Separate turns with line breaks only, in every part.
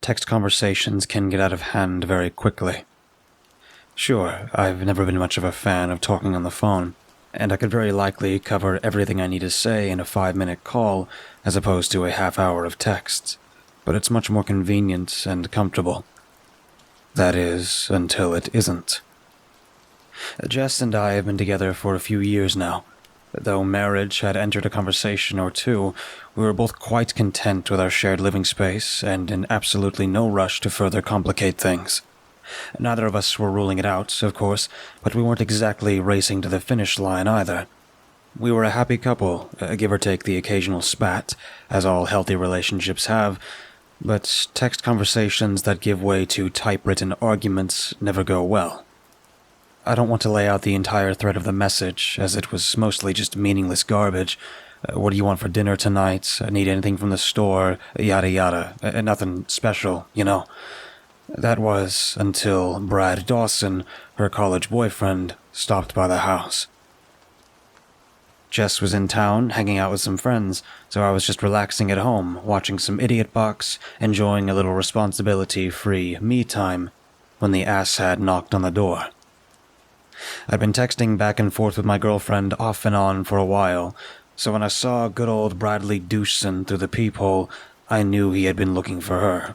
text conversations can get out of hand very quickly. Sure, I've never been much of a fan of talking on the phone, and I could very likely cover everything I need to say in a 5-minute call as opposed to a half hour of texts, but it's much more convenient and comfortable. That is, until it isn't. Jess and I have been together for a few years now. Though marriage had entered a conversation or two, we were both quite content with our shared living space and in absolutely no rush to further complicate things. Neither of us were ruling it out, of course, but we weren't exactly racing to the finish line either. We were a happy couple, give or take the occasional spat, as all healthy relationships have, but text conversations that give way to typewritten arguments never go well. I don't want to lay out the entire thread of the message, as it was mostly just meaningless garbage. What do you want for dinner tonight? Need anything from the store? Yada yada. Nothing special, you know. That was until Brad Dawson, her college boyfriend, stopped by the house. Jess was in town, hanging out with some friends, so I was just relaxing at home, watching some Idiot Box, enjoying a little responsibility-free me time, when the asshat knocked on the door. I'd been texting back and forth with my girlfriend off and on for a while, so when I saw good old Bradley Dawson through the peephole, I knew he had been looking for her.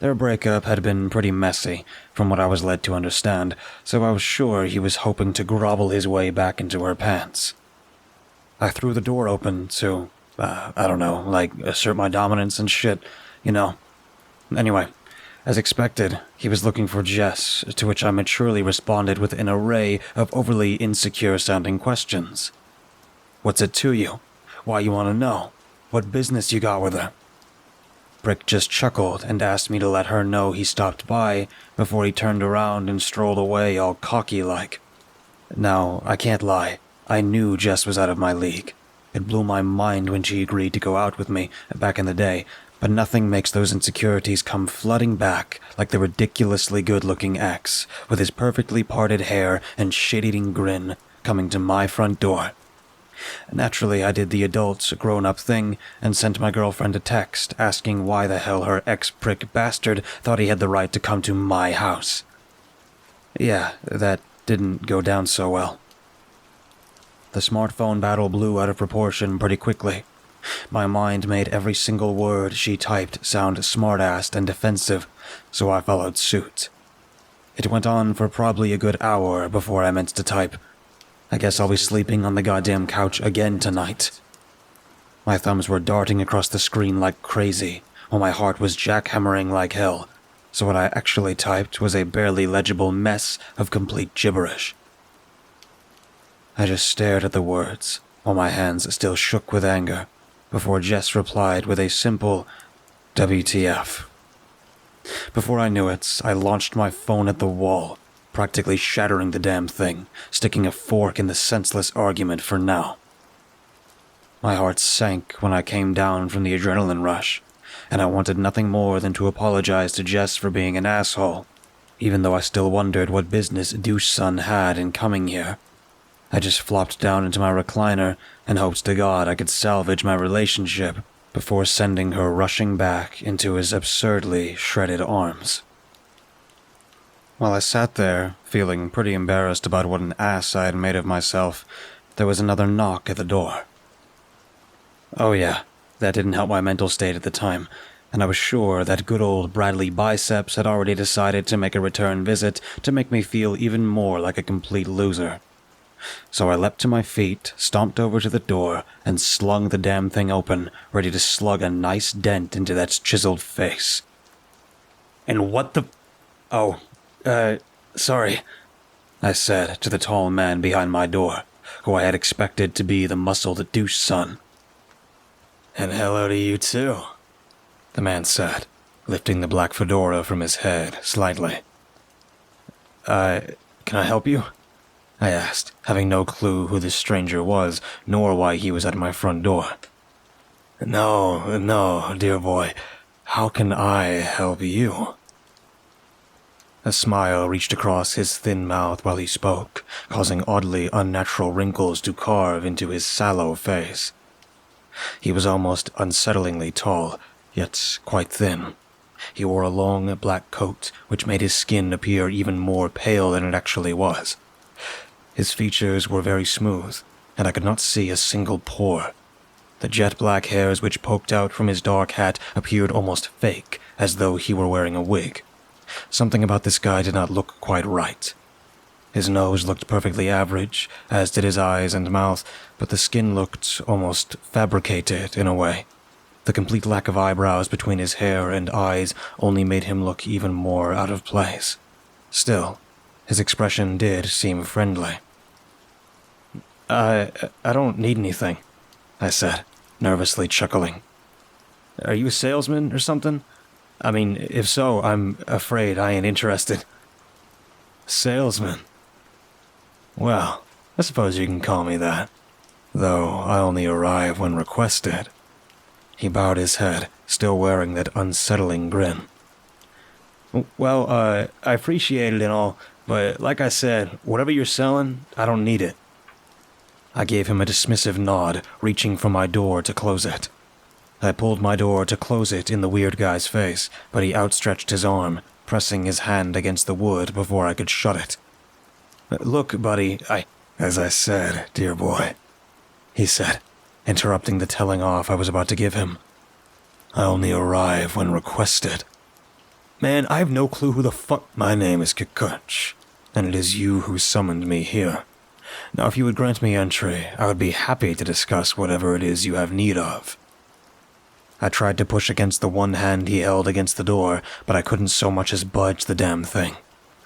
Their breakup had been pretty messy, from what I was led to understand, so I was sure he was hoping to grovel his way back into her pants. I threw the door open to, assert my dominance and shit, you know. Anyway, as expected, he was looking for Jess, to which I maturely responded with an array of overly insecure-sounding questions. What's it to you? Why you want to know? What business you got with her? Brick just chuckled and asked me to let her know he stopped by before he turned around and strolled away all cocky-like. Now, I can't lie, I knew Jess was out of my league. It blew my mind when she agreed to go out with me back in the day, but nothing makes those insecurities come flooding back like the ridiculously good-looking ex, with his perfectly parted hair and shit-eating grin, coming to my front door. Naturally, I did the adult, grown-up thing and sent my girlfriend a text asking why the hell her ex-prick bastard thought he had the right to come to my house. Yeah, that didn't go down so well. The smartphone battle blew out of proportion pretty quickly. My mind made every single word she typed sound smart-assed and defensive, so I followed suit. It went on for probably a good hour before I meant to type, I guess I'll be sleeping on the goddamn couch again tonight. My thumbs were darting across the screen like crazy, while my heart was jackhammering like hell, so what I actually typed was a barely legible mess of complete gibberish. I just stared at the words, while my hands still shook with anger, before Jess replied with a simple WTF. Before I knew it, I launched my phone at the wall, practically shattering the damn thing, sticking a fork in the senseless argument for now. My heart sank when I came down from the adrenaline rush, and I wanted nothing more than to apologize to Jess for being an asshole, even though I still wondered what business Dawson had in coming here. I just flopped down into my recliner and hoped to God I could salvage my relationship before sending her rushing back into his absurdly shredded arms. While I sat there, feeling pretty embarrassed about what an ass I had made of myself, there was another knock at the door. Oh yeah, that didn't help my mental state at the time, and I was sure that good old Bradley Biceps had already decided to make a return visit to make me feel even more like a complete loser. So I leapt to my feet, stomped over to the door, and slung the damn thing open, ready to slug a nice dent into that chiseled face. And what the... Oh, sorry, I said to the tall man behind my door, who I had expected to be the muscled Dawson. And hello to you too, the man said, lifting the black fedora from his head slightly. Can I help you? I asked, having no clue who this stranger was, nor why he was at my front door. No, dear boy. How can I help you? A smile reached across his thin mouth while he spoke, causing oddly unnatural wrinkles to carve into his sallow face. He was almost unsettlingly tall, yet quite thin, He wore a long black coat, which made his skin appear even more pale than it actually was. His features were very smooth, and I could not see a single pore. The jet black hairs which poked out from his dark hat appeared almost fake, as though he were wearing a wig. Something about this guy did not look quite right. His nose looked perfectly average, as did his eyes and mouth, but the skin looked almost fabricated in a way. The complete lack of eyebrows between his hair and eyes only made him look even more out of place. Still, his expression did seem friendly. I don't need anything," I said, nervously chuckling. "Are you a salesman or something? I mean, if so, I'm afraid I ain't interested." "Salesman? Well, I suppose you can call me that, though I only arrive when requested." He bowed his head, still wearing that unsettling grin. "Well, I appreciate it and all, but like I said, whatever you're selling, I don't need it." I gave him a dismissive nod, reaching for my door to close it. I pulled my door to close it in the weird guy's face, but he outstretched his arm, pressing his hand against the wood before I could shut it. "Look, buddy, As I said, dear boy," he said, interrupting the telling off I was about to give him. "I only arrive when requested." "Man, I have no clue who the fuck—" "My name is Kikuch, and it is you who summoned me here. Now, if you would grant me entry, I would be happy to discuss whatever it is you have need of." I tried to push against the one hand he held against the door, but I couldn't so much as budge the damn thing.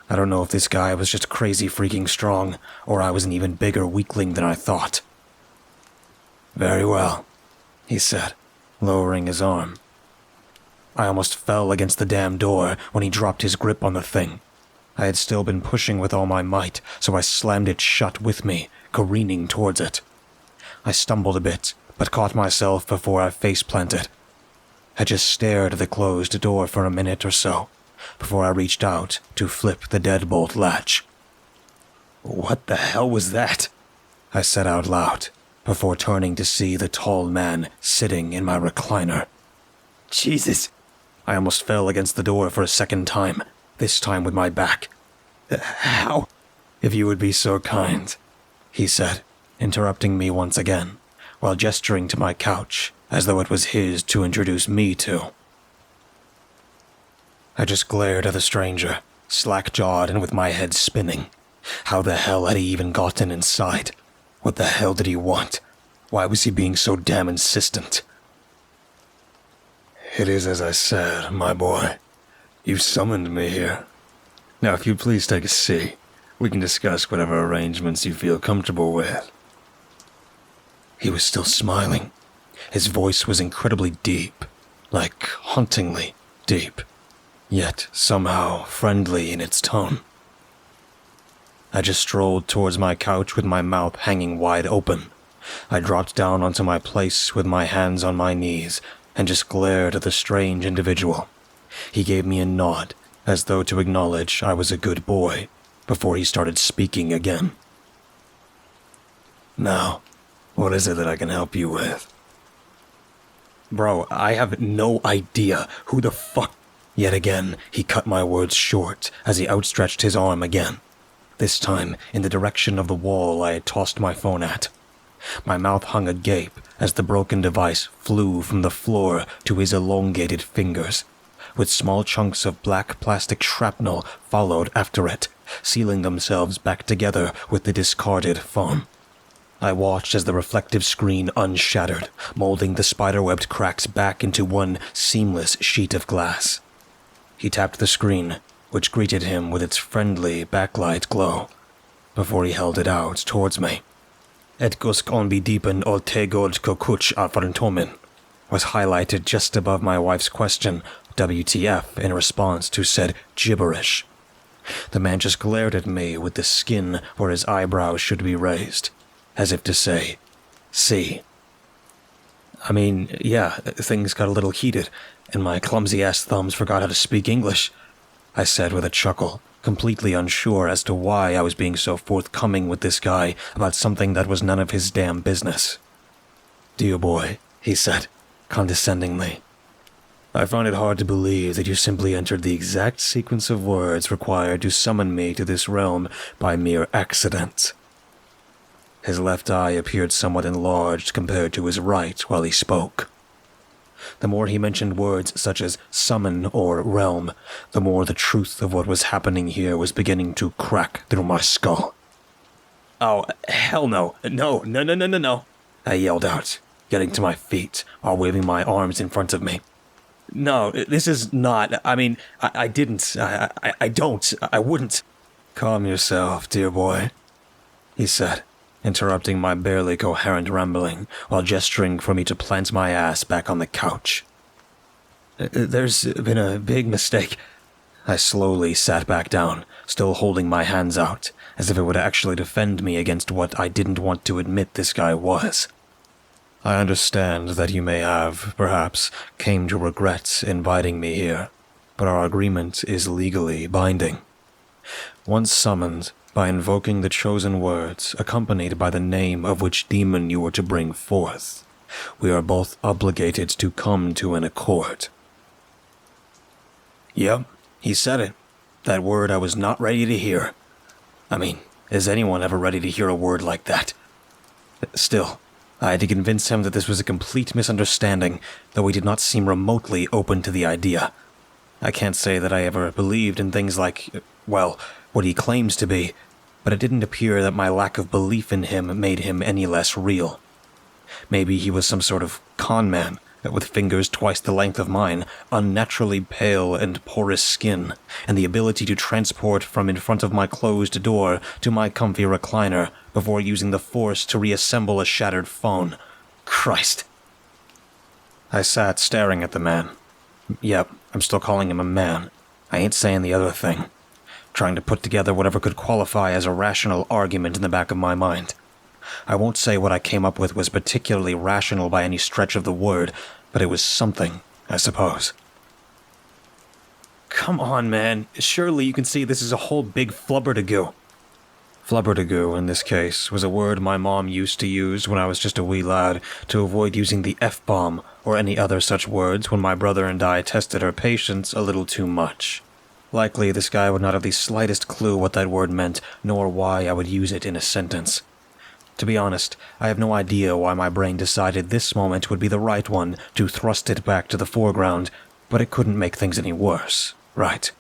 I don't know if this guy was just crazy freaking strong, or I was an even bigger weakling than I thought. "Very well," he said, lowering his arm. I almost fell against the damn door when he dropped his grip on the thing. I had still been pushing with all my might, so I slammed it shut with me, careening towards it. I stumbled a bit, but caught myself before I face-planted. I just stared at the closed door for a minute or so, before I reached out to flip the deadbolt latch. "What the hell was that?" I said out loud, before turning to see the tall man sitting in my recliner. "Jesus!" I almost fell against the door for a second time, this time with my back. "How?" "If you would be so kind," he said, interrupting me once again, while gesturing to my couch, as though it was his to introduce me to. I just glared at the stranger, slack-jawed and with my head spinning. How the hell had he even gotten inside? What the hell did he want? Why was he being so damn insistent? "It is as I said, my boy. You summoned me here. Now, if you'd please take a seat, we can discuss whatever arrangements you feel comfortable with." He was still smiling. His voice was incredibly deep, like hauntingly deep, yet somehow friendly in its tone. I just strolled towards my couch with my mouth hanging wide open. I dropped down onto my place with my hands on my knees and just glared at the strange individual. He gave me a nod, as though to acknowledge I was a good boy, before he started speaking again. "Now, what is it that I can help you with?" "Bro, I have no idea who the fuck—" Yet again, he cut my words short as he outstretched his arm again, this time in the direction of the wall I had tossed my phone at. My mouth hung agape as the broken device flew from the floor to his elongated fingers, with small chunks of black plastic shrapnel followed after it, sealing themselves back together with the discarded phone. I watched as the reflective screen unshattered, molding the spiderwebbed cracks back into one seamless sheet of glass. He tapped the screen, which greeted him with its friendly backlight glow, before he held it out towards me. "Et gusk onbi deepen ol tegod kokuch afarentomin," was highlighted just above my wife's question, WTF, in response to said gibberish. The man just glared at me with the skin where his eyebrows should be raised, as if to say, "See." I mean, yeah, things got a little heated, and my clumsy-ass thumbs forgot how to speak English, I said with a chuckle, completely unsure as to why I was being so forthcoming with this guy about something that was none of his damn business. "Dear boy," he said, condescendingly. I find it hard to believe that you simply entered the exact sequence of words required to summon me to this realm by mere accident. His left eye appeared somewhat enlarged compared to his right while he spoke. The more he mentioned words such as summon or realm, the more the truth of what was happening here was beginning to crack through my skull. "Oh, hell no. No. I yelled out, getting to my feet while waving my arms in front of me. "No, this is not. I mean, I didn't. I don't. I wouldn't." "Calm yourself, dear boy," he said, interrupting my barely coherent rambling while gesturing for me to plant my ass back on the couch. "There's been a big mistake." I slowly sat back down, still holding my hands out, as if it would actually defend me against what I didn't want to admit this guy was. "I understand that you may have, perhaps, came to regret inviting me here, but our agreement is legally binding. Once summoned, by invoking the chosen words accompanied by the name of which demon you were to bring forth, we are both obligated to come to an accord." Yep, he said it. That word I was not ready to hear. I mean, is anyone ever ready to hear a word like that? Still, I had to convince him that this was a complete misunderstanding, though he did not seem remotely open to the idea. I can't say that I ever believed in things like, well, what he claims to be, but it didn't appear that my lack of belief in him made him any less real. Maybe he was some sort of con man, with fingers twice the length of mine, unnaturally pale and porous skin, and the ability to transport from in front of my closed door to my comfy recliner before using the force to reassemble a shattered phone. Christ. I sat staring at the man. Yep, I'm still calling him a man. I ain't saying the other thing. Trying to put together whatever could qualify as a rational argument in the back of my mind. I won't say what I came up with was particularly rational by any stretch of the word, but it was something, I suppose. "Come on, man. Surely you can see this is a whole big flubbertigoo." Flubbertigoo, in this case, was a word my mom used to use when I was just a wee lad to avoid using the F-bomb or any other such words when my brother and I tested her patience a little too much. Likely this guy would not have the slightest clue what that word meant, nor why I would use it in a sentence. To be honest, I have no idea why my brain decided this moment would be the right one to thrust it back to the foreground, but it couldn't make things any worse, right?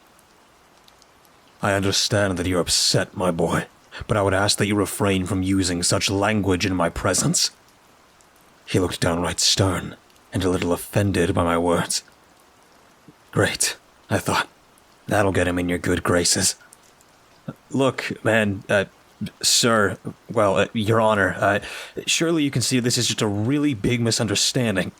"I understand that you're upset, my boy, but I would ask that you refrain from using such language in my presence." He looked downright stern, and a little offended by my words. Great, I thought. That'll get him in your good graces. "Look, man, sir, well, Your Honor, surely you can see this is just a really big misunderstanding."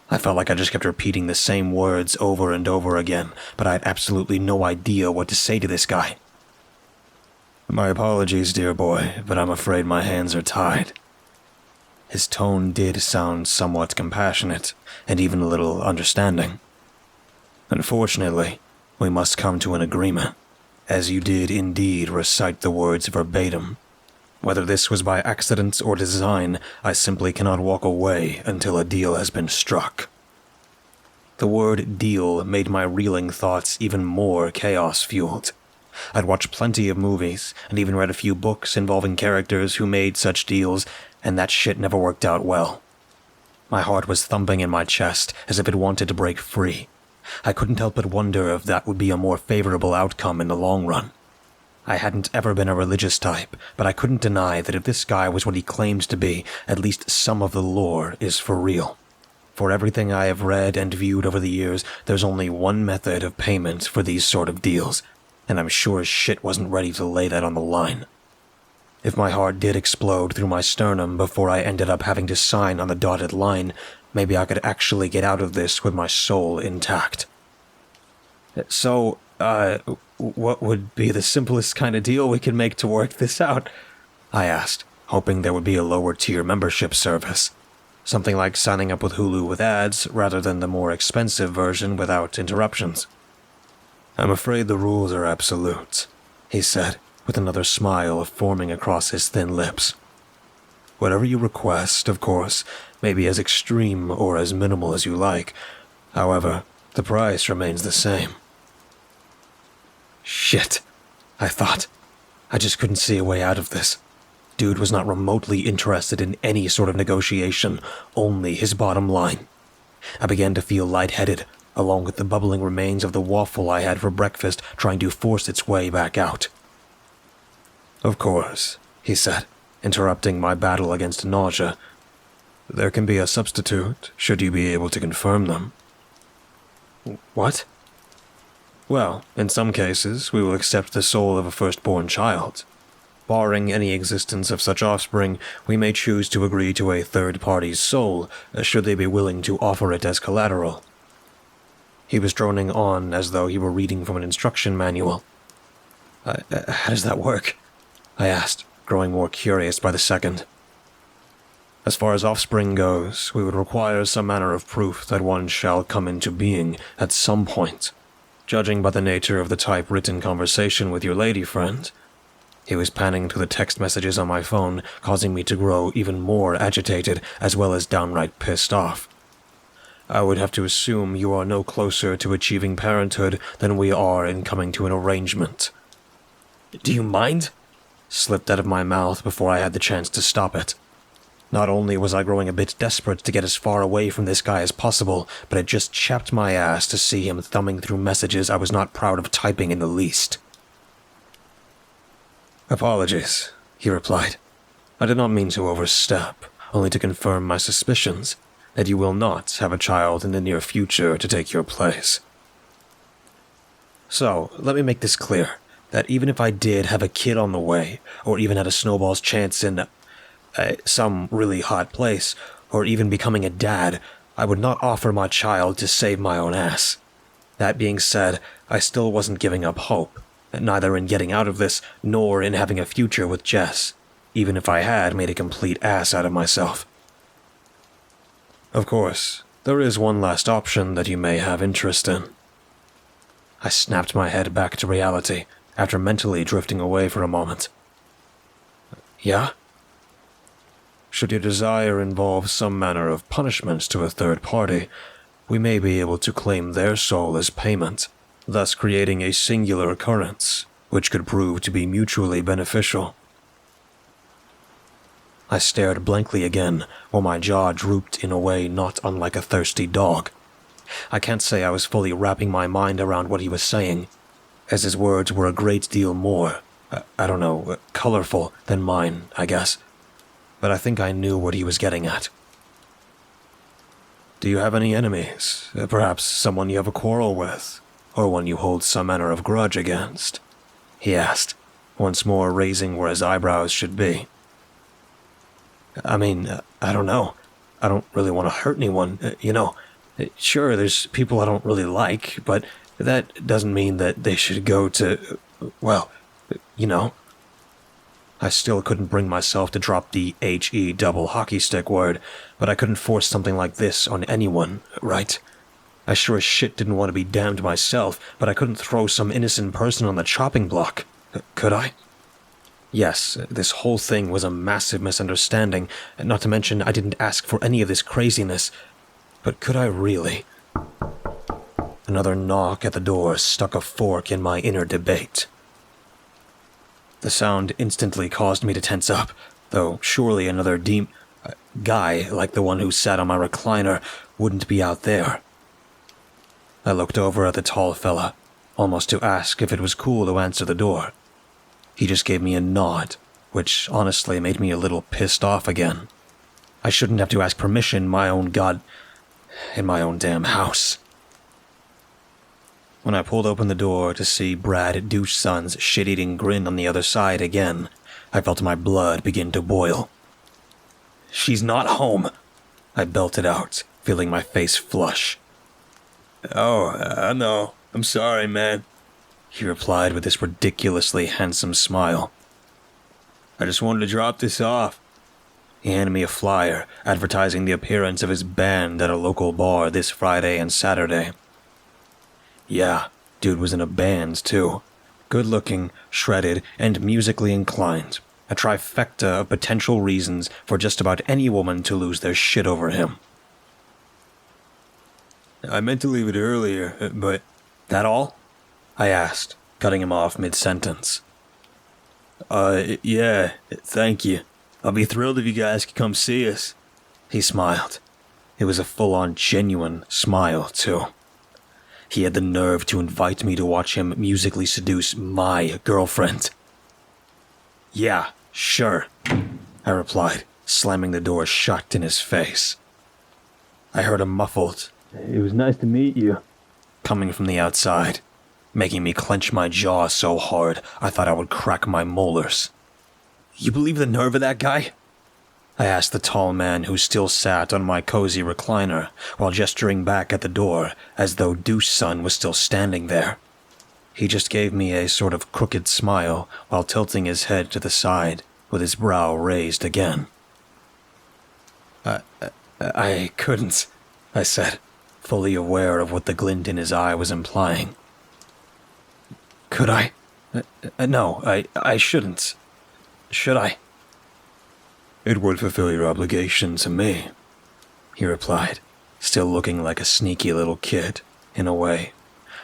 I felt like I just kept repeating the same words over and over again, but I had absolutely no idea what to say to this guy. "My apologies, dear boy, but I'm afraid my hands are tied." His tone did sound somewhat compassionate, and even a little understanding. "Unfortunately, we must come to an agreement, as you did indeed recite the words verbatim. Whether this was by accident or design, I simply cannot walk away until a deal has been struck." The word deal made my reeling thoughts even more chaos-fueled. I'd watched plenty of movies, and even read a few books involving characters who made such deals, and that shit never worked out well. My heart was thumping in my chest as if it wanted to break free. I couldn't help but wonder if that would be a more favorable outcome in the long run. I hadn't ever been a religious type, but I couldn't deny that if this guy was what he claims to be, at least some of the lore is for real. For everything I have read and viewed over the years, there's only one method of payment for these sort of deals, and I'm sure as shit wasn't ready to lay that on the line. If my heart did explode through my sternum before I ended up having to sign on the dotted line, maybe I could actually get out of this with my soul intact. "So, what would be the simplest kind of deal we could make to work this out?" I asked, hoping there would be a lower-tier membership service. Something like signing up with Hulu with ads, rather than the more expensive version without interruptions. "I'm afraid the rules are absolute," he said, with another smile forming across his thin lips. "Whatever you request, of course, may be as extreme or as minimal as you like,
However, the price remains the same. Shit, I thought. I just couldn't see a way out of this. Dude was not remotely interested in any sort of negotiation, only his bottom line. I began to feel lightheaded, along with the bubbling remains of the waffle I had for breakfast trying to force its way back out. Of course, he said, interrupting my battle against nausea. There can be a substitute, should you be able to confirm them. What? Well, in some cases, we will accept the soul of a firstborn child. Barring any existence of such offspring, we may choose to agree to a third party's soul, should they be willing to offer it as collateral. He was droning on as though he were reading from an instruction manual. How does that work? I asked, growing more curious by the second. As far as offspring goes, we would require some manner of proof that one shall come into being at some point. Judging by the nature of the typewritten conversation with your lady friend, he was panning through the text messages on my phone, causing me to grow even more agitated as well as downright pissed off. I would have to assume you are no closer to achieving parenthood than we are in coming to an arrangement. Do you mind? Slipped out of my mouth before I had the chance to stop it. Not only was I growing a bit desperate to get as far away from this guy as possible, but it just chapped my ass to see him thumbing through messages I was not proud of typing in the least. Apologies, he replied. I did not mean to overstep, only to confirm my suspicions that you will not have a child in the near future to take your place. So, let me make this clear, that even if I did have a kid on the way, or even had a snowball's chance in some really hot place, or even becoming a dad, I would not offer my child to save my own ass. That being said, I still wasn't giving up hope, neither in getting out of this, nor in having a future with Jess, even if I had made a complete ass out of myself. Of course, there is one last option that you may have interest in. I snapped my head back to reality, after mentally drifting away for a moment. Yeah? Should your desire involve some manner of punishment to a third party, we may be able to claim their soul as payment, thus creating a singular occurrence, which could prove to be mutually beneficial. I stared blankly again, while my jaw drooped in a way not unlike a thirsty dog. I can't say I was fully wrapping my mind around what he was saying, as his words were a great deal more, colorful than mine, I guess. But I think I knew what he was getting at. Do you have any enemies? Perhaps someone you have a quarrel with, or one you hold some manner of grudge against? He asked, once more raising where his eyebrows should be. I mean, I don't know. I don't really want to hurt anyone, Sure, there's people I don't really like, but that doesn't mean that they should go to, I still couldn't bring myself to drop the H-E double hockey stick word, but I couldn't force something like this on anyone, right? I sure as shit didn't want to be damned myself, but I couldn't throw some innocent person on the chopping block, could I? Yes, this whole thing was a massive misunderstanding, not to mention I didn't ask for any of this craziness, but could I really? Another knock at the door stuck a fork in my inner debate. The sound instantly caused me to tense up, though surely another guy like the one who sat on my recliner wouldn't be out there. I looked over at the tall fella, almost to ask if it was cool to answer the door. He just gave me a nod, which honestly made me a little pissed off again. I shouldn't have to ask permission in my own damn house. When I pulled open the door to see Brad Douche-Son's shit-eating grin on the other side again, I felt my blood begin to boil. "She's not home," I belted out, feeling my face flush. "Oh, I know. I'm sorry, man," he replied with this ridiculously handsome smile. "I just wanted to drop this off." He handed me a flyer advertising the appearance of his band at a local bar this Friday and Saturday. Yeah, dude was in a band, too. Good-looking, shredded, and musically inclined. A trifecta of potential reasons for just about any woman to lose their shit over him. I meant to leave it earlier, but... That all? I asked, cutting him off mid-sentence. Yeah, thank you. I'll be thrilled if you guys could come see us. He smiled. It was a full-on genuine smile, too. He had the nerve to invite me to watch him musically seduce my girlfriend. Yeah, sure, I replied, slamming the door shut in his face. I heard a muffled, "It was nice to meet you," coming from the outside, making me clench my jaw so hard I thought I would crack my molars. You believe the nerve of that guy? I asked the tall man who still sat on my cozy recliner while gesturing back at the door as though Deuce Sun was still standing there. He just gave me a sort of crooked smile while tilting his head to the side with his brow raised again. I couldn't, I said, fully aware of what the glint in his eye was implying. Could I? No, I shouldn't. Should I? It would fulfill your obligation to me, he replied, still looking like a sneaky little kid, in a way,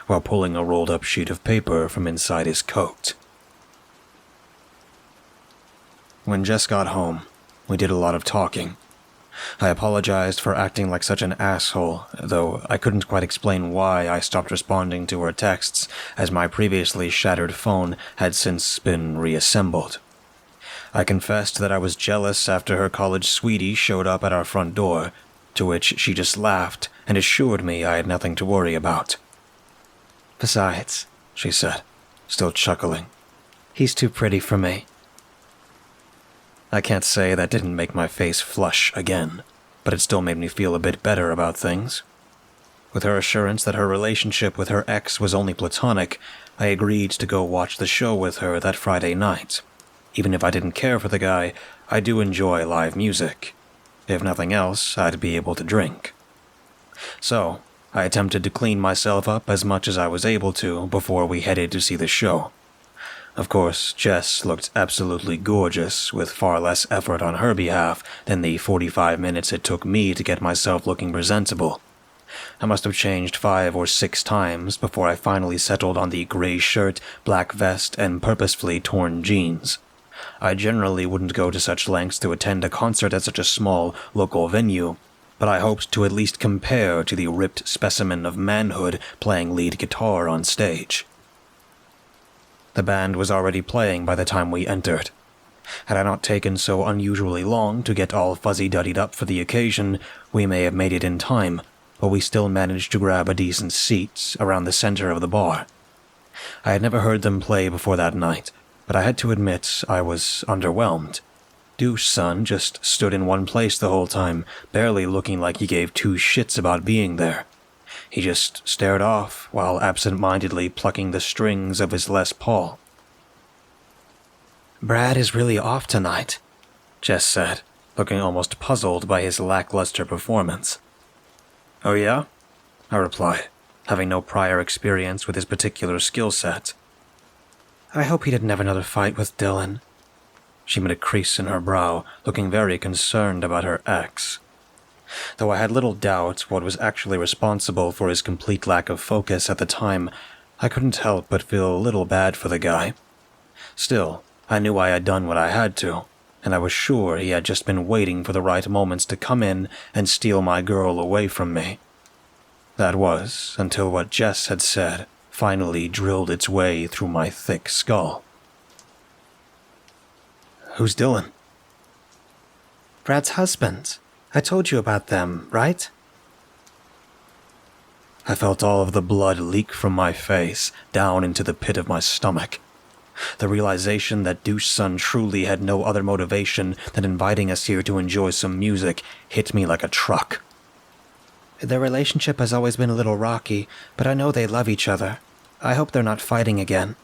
while pulling a rolled-up sheet of paper from inside his coat. When Jess got home, we did a lot of talking. I apologized for acting like such an asshole, though I couldn't quite explain why I stopped responding to her texts, as my previously shattered phone had since been reassembled. I confessed that I was jealous after her college sweetie showed up at our front door, to which she just laughed and assured me I had nothing to worry about. Besides, she said, still chuckling, he's too pretty for me. I can't say that didn't make my face flush again, but it still made me feel a bit better about things. With her assurance that her relationship with her ex was only platonic, I agreed to go watch the show with her that Friday night. Even if I didn't care for the guy, I do enjoy live music. If nothing else, I'd be able to drink. So, I attempted to clean myself up as much as I was able to before we headed to see the show. Of course, Jess looked absolutely gorgeous, with far less effort on her behalf than the 45 minutes it took me to get myself looking presentable. I must have changed 5 or 6 times before I finally settled on the gray shirt, black vest, and purposefully torn jeans. I generally wouldn't go to such lengths to attend a concert at such a small, local venue, but I hoped to at least compare to the ripped specimen of manhood playing lead guitar on stage. The band was already playing by the time we entered. Had I not taken so unusually long to get all fuzzy-duddied up for the occasion, we may have made it in time, but we still managed to grab a decent seat around the center of the bar. I had never heard them play before that night, but I had to admit I was underwhelmed. Deuce Sun just stood in one place the whole time, barely looking like he gave 2 shits about being there. He just stared off while absent-mindedly plucking the strings of his Les Paul. Brad is really off tonight, Jess said, looking almost puzzled by his lackluster performance. Oh yeah? I replied, having no prior experience with his particular skill set. I hope he didn't have another fight with Dylan. She made a crease in her brow, looking very concerned about her ex. Though I had little doubt what was actually responsible for his complete lack of focus at the time, I couldn't help but feel a little bad for the guy. Still, I knew I had done what I had to, and I was sure he had just been waiting for the right moments to come in and steal my girl away from me. That was until what Jess had said finally drilled its way through my thick skull. Who's Dylan? Brad's husband. I told you about them, right? I felt all of the blood leak from my face down into the pit of my stomach. The realization that Deuce Sun truly had no other motivation than inviting us here to enjoy some music hit me like a truck. Their relationship has always been a little rocky, but I know they love each other. I hope they're not fighting again,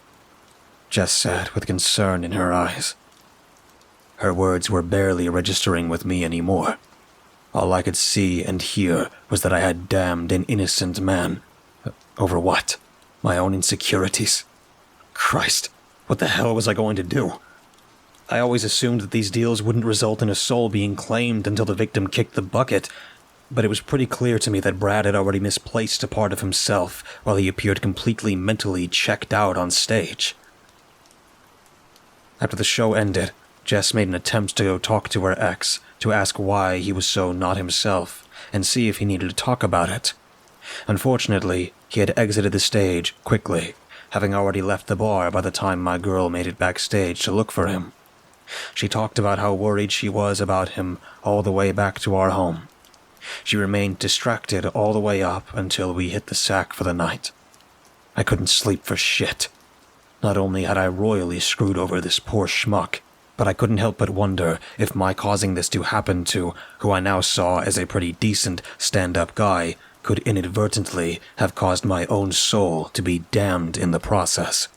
Jess said with concern in her eyes. Her words were barely registering with me anymore. All I could see and hear was that I had damned an innocent man. Over what? My own insecurities? Christ, what the hell was I going to do? I always assumed that these deals wouldn't result in a soul being claimed until the victim kicked the bucket, but it was pretty clear to me that Brad had already misplaced a part of himself while he appeared completely mentally checked out on stage. After the show ended, Jess made an attempt to go talk to her ex to ask why he was so not himself and see if he needed to talk about it. Unfortunately, he had exited the stage quickly, having already left the bar by the time my girl made it backstage to look for him. She talked about how worried she was about him all the way back to our home. She remained distracted all the way up until we hit the sack for the night. I couldn't sleep for shit. Not only had I royally screwed over this poor schmuck, but I couldn't help but wonder if my causing this to happen to who I now saw as a pretty decent stand-up guy could inadvertently have caused my own soul to be damned in the process.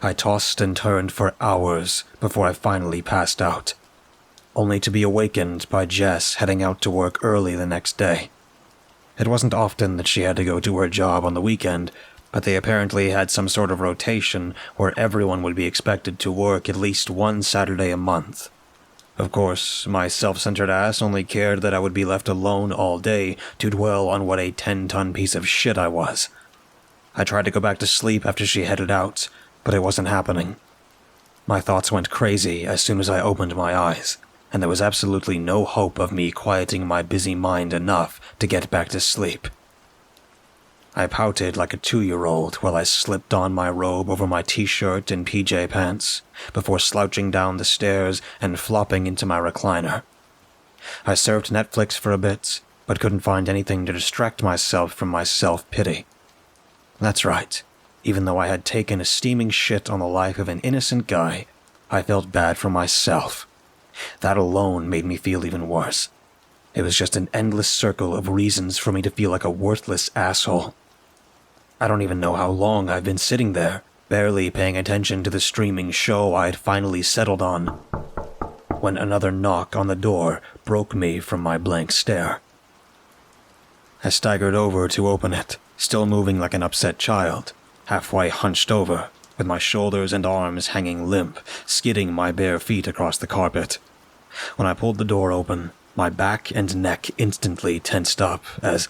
I tossed and turned for hours before I finally passed out, only to be awakened by Jess heading out to work early the next day. It wasn't often that she had to go to her job on the weekend, but they apparently had some sort of rotation where everyone would be expected to work at least one Saturday a month. Of course, my self-centered ass only cared that I would be left alone all day to dwell on what a 10-ton piece of shit I was. I tried to go back to sleep after she headed out, but it wasn't happening. My thoughts went crazy as soon as I opened my eyes, and there was absolutely no hope of me quieting my busy mind enough to get back to sleep. I pouted like a 2-year-old while I slipped on my robe over my t-shirt and PJ pants before slouching down the stairs and flopping into my recliner. I surfed Netflix for a bit, but couldn't find anything to distract myself from my self-pity. That's right. Even though I had taken a steaming shit on the life of an innocent guy, I felt bad for myself. That alone made me feel even worse. It was just an endless circle of reasons for me to feel like a worthless asshole. I don't even know how long I've been sitting there, barely paying attention to the streaming show I had finally settled on, when another knock on the door broke me from my blank stare. I staggered over to open it, still moving like an upset child, halfway hunched over, with my shoulders and arms hanging limp, skidding my bare feet across the carpet. When I pulled the door open, my back and neck instantly tensed up as,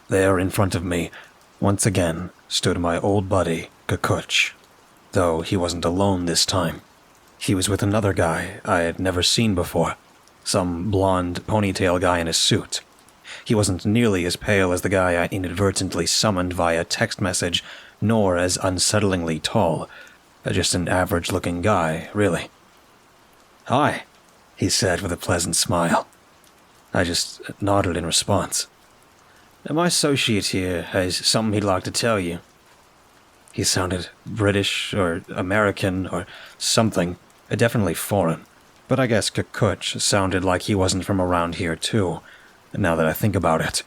there in front of me, once again stood my old buddy, Kukuch. Though he wasn't alone this time. He was with another guy I had never seen before, some blonde ponytail guy in a suit. He wasn't nearly as pale as the guy I inadvertently summoned via text message, nor as unsettlingly tall. Just an average-looking guy, really. "Hi," he said with a pleasant smile. I just nodded in response. "My associate here has something he'd like to tell you." He sounded British or American or something, definitely foreign. But I guess Kukuch sounded like he wasn't from around here too, now that I think about it.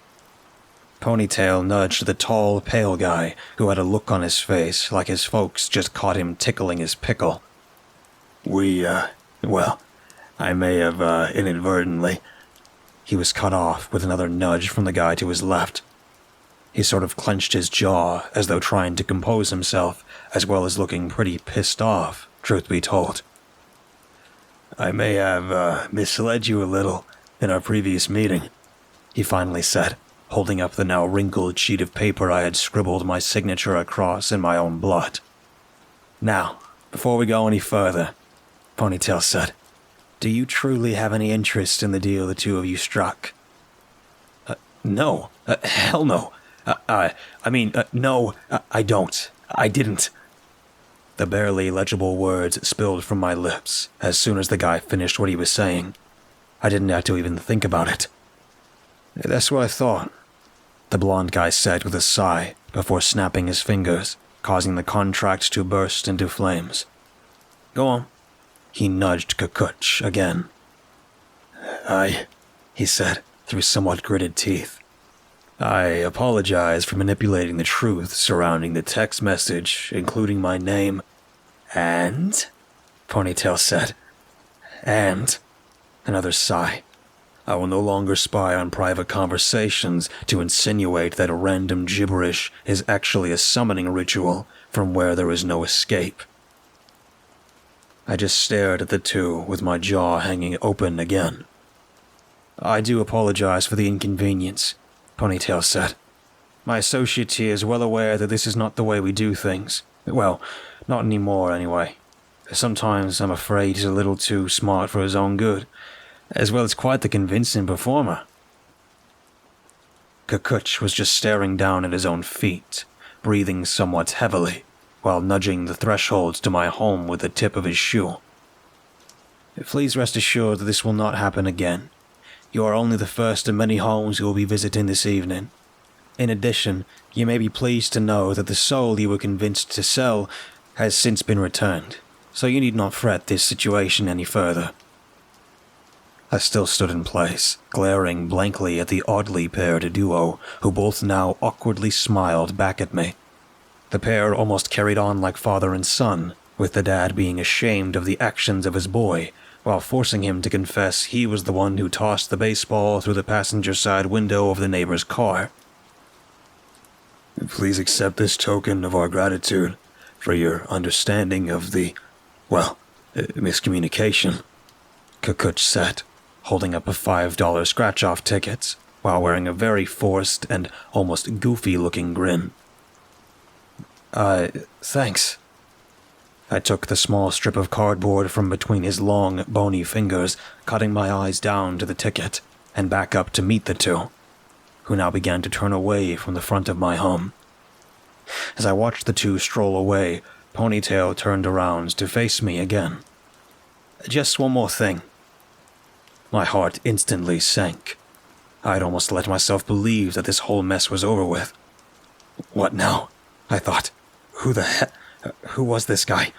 Ponytail nudged the tall, pale guy who had a look on his face like his folks just caught him tickling his pickle. Well, I may have, inadvertently." He was cut off with another nudge from the guy to his left. He sort of clenched his jaw as though trying to compose himself, as well as looking pretty pissed off, truth be told. "I may have, misled you a little in our previous meeting," he finally said, holding up the now wrinkled sheet of paper I had scribbled my signature across in my own blood. "Now, before we go any further," Ponytail said, "do you truly have any interest in the deal the two of you struck?" No. Hell no. No, I don't. I didn't." The barely legible words spilled from my lips as soon as the guy finished what he was saying. I didn't have to even think about it. "That's what I thought," the blonde guy said with a sigh before snapping his fingers, causing the contract to burst into flames. "Go on." He nudged Kukuch again. He said, through somewhat gritted teeth. "I apologize for manipulating the truth surrounding the text message, including my name." "And?" Ponytail said. "And?" Another sigh. "I will no longer spy on private conversations to insinuate that random gibberish is actually a summoning ritual from where there is no escape." I just stared at the two with my jaw hanging open again.
I do apologize for the inconvenience, Ponytail said. My associate here is well aware that this is not the way we do things. Well, not anymore anyway. Sometimes I'm afraid he's a little too smart for his own good, as well as quite the convincing performer. Kukuch was just staring down at his own feet, breathing somewhat heavily, while nudging the threshold to my home with the tip of his shoe. Please rest assured that this will not happen again. You are only the first of many homes you will be visiting this evening. In addition, you may be pleased to know that the soul you were convinced to sell has since been returned, so you need not fret this situation any further. I still stood in place, glaring blankly at the oddly paired duo, who both now awkwardly smiled back at me. The pair almost carried on like father and son, with the dad being ashamed of the actions of his boy, while forcing him to confess he was the one who tossed the baseball through the passenger side window of the neighbor's car. Please accept this token of our gratitude for your understanding of the, miscommunication, Kukuch said, holding up a $5 scratch-off ticket, while wearing a very forced and almost goofy-looking grin. Thanks. I took the small strip of cardboard from between his long, bony fingers, cutting my eyes down to the ticket, and back up to meet the two, who now began to turn away from the front of my home. As I watched the two stroll away, Ponytail turned around to face me again. Just one more thing. My heart instantly sank. I'd almost let myself believe that this whole mess was over with. What now? I thought. Who was this guy?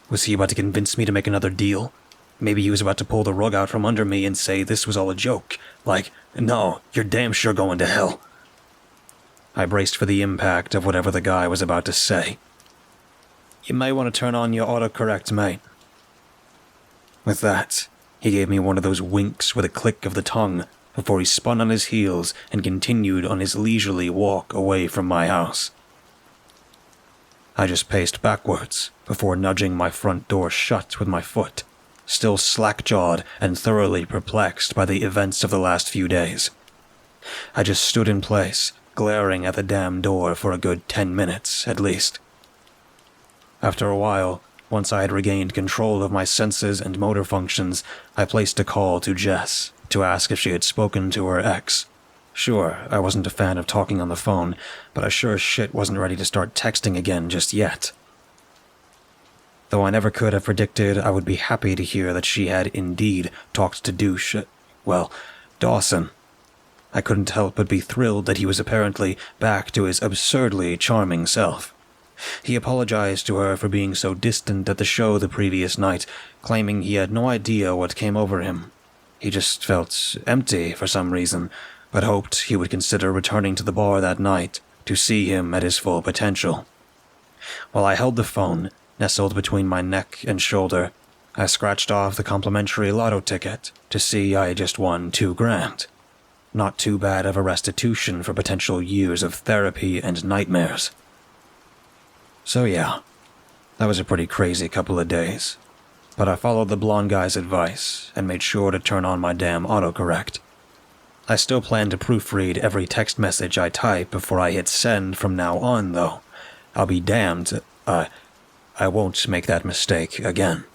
Was he about to convince me to make another deal? Maybe he was about to pull the rug out from under me and say this was all a joke. Like, no, you're damn sure going to hell. I braced for the impact of whatever the guy was about to say. You may want to turn on your autocorrect, mate. With that, he gave me one of those winks with a click of the tongue before he spun on his heels and continued on his leisurely walk away from my house. I just paced backwards before nudging my front door shut with my foot, still slack-jawed and thoroughly perplexed by the events of the last few days. I just stood in place, glaring at the damn door for a good 10 minutes, at least. After a while, once I had regained control of my senses and motor functions, I placed a call to Jess to ask if she had spoken to her ex. Sure, I wasn't a fan of talking on the phone, but I sure as shit wasn't ready to start texting again just yet. Though I never could have predicted I would be happy to hear that she had indeed talked to Dawson. I couldn't help but be thrilled that he was apparently back to his absurdly charming self. He apologized to her for being so distant at the show the previous night, claiming he had no idea what came over him. He just felt empty for some reason, but hoped he would consider returning to the bar that night to see him at his full potential. While I held the phone, nestled between my neck and shoulder, I scratched off the complimentary lotto ticket to see I had just won $2,000. Not too bad of a restitution for potential years of therapy and nightmares. So yeah, that was a pretty crazy couple of days, but I followed the blonde guy's advice and made sure to turn on my damn autocorrect. I still plan to proofread every text message I type before I hit send from now on, though. I'll be damned, I won't make that mistake again.